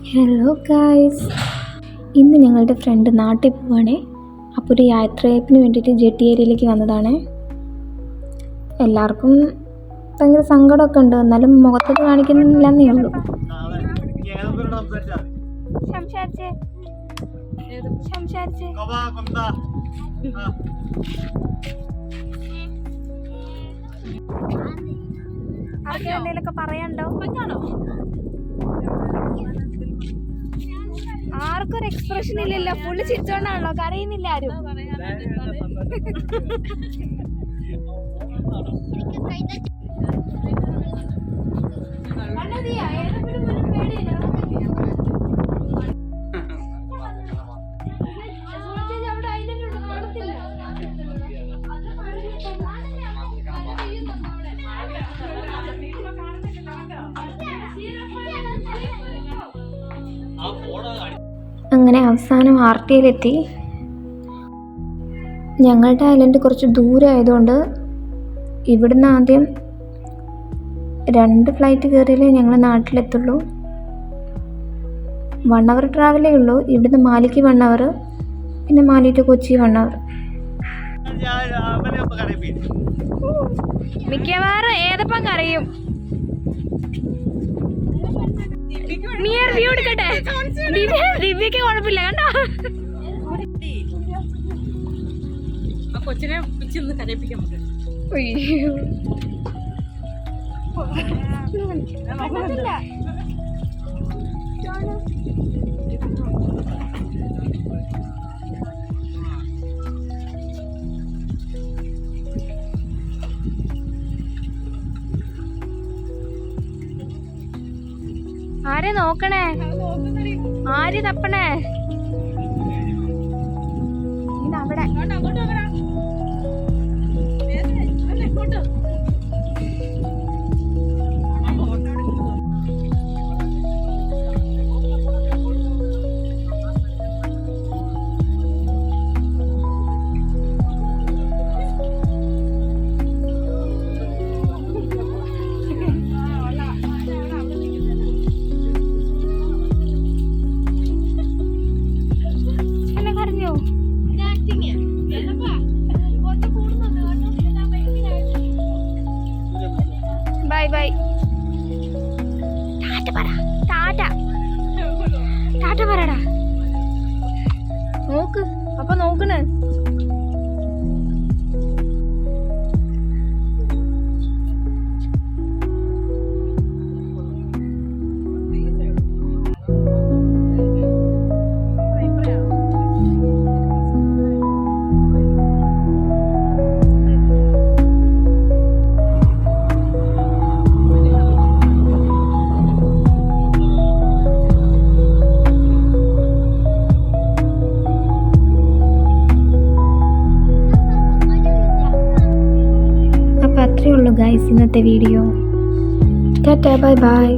Hello guys, ഇന്ന് ഞങ്ങളുടെ front നാട്ടിൽ പോവുകയാണേ. അപ്പോൾ ഒരു യാത്രയപ്പിന് വേണ്ടിയിട്ട് ജെട്ടി ഏരിയയിലേക്ക് വന്നതാണ്. എല്ലാവർക്കും ഭയങ്കര സങ്കടമൊക്കെ ഉണ്ട്, എന്നാലും മുഖത്തൊക്കെ കാണിക്കുന്നില്ലെന്നേ ഉള്ളൂ. എന്തെങ്കിലുമൊക്കെ പറയാനുണ്ടോ? ആർക്കും ഒരു എക്സ്പ്രഷൻ ഇല്ലല്ലോ, ഫുള്ള് ചിരിച്ചോണ്ടാണല്ലോ, കരയുന്നില്ല ആരും. അങ്ങനെ അവസാനം ആർട്ടിയിലെത്തി. ഞങ്ങളുടെ ഐലൻഡ് കുറച്ച് ദൂരം ആയതുകൊണ്ട് ഇവിടുന്ന് ആദ്യം 2 ഫ്ലൈറ്റ് കയറിയാലേ ഞങ്ങൾ നാട്ടിലെത്തുള്ളൂ. 1 അവർ ട്രാവലേ ഉള്ളൂ. ഇവിടുന്ന് മാലിക്ക് 1 അവർ, പിന്നെ മാലി ടു കൊച്ചി 1 അവർ. മിക്കവാറും ഏതപ്പം കറിയും. വ്യൂ എടുക്കട്ടെ, ദിവ്യക്ക് കുഴപ്പമില്ല കണ്ടോ. കൊച്ചിനെ കരയിപ്പിക്കാൻ ആരെ നോക്കണേ, ആര് തപ്പണേ? ഇതവിടെ ബൈ ബൈ. ടാറ്റ പറ, ടാറ്റ ടാറ്റ പറടാ. നോക്ക്, അപ്പൊ നോക്കണേ. അത്രയേ ഉള്ളൂ ഗൈസ് ഇന്നത്തെ വീഡിയോ. Tata, bye bye.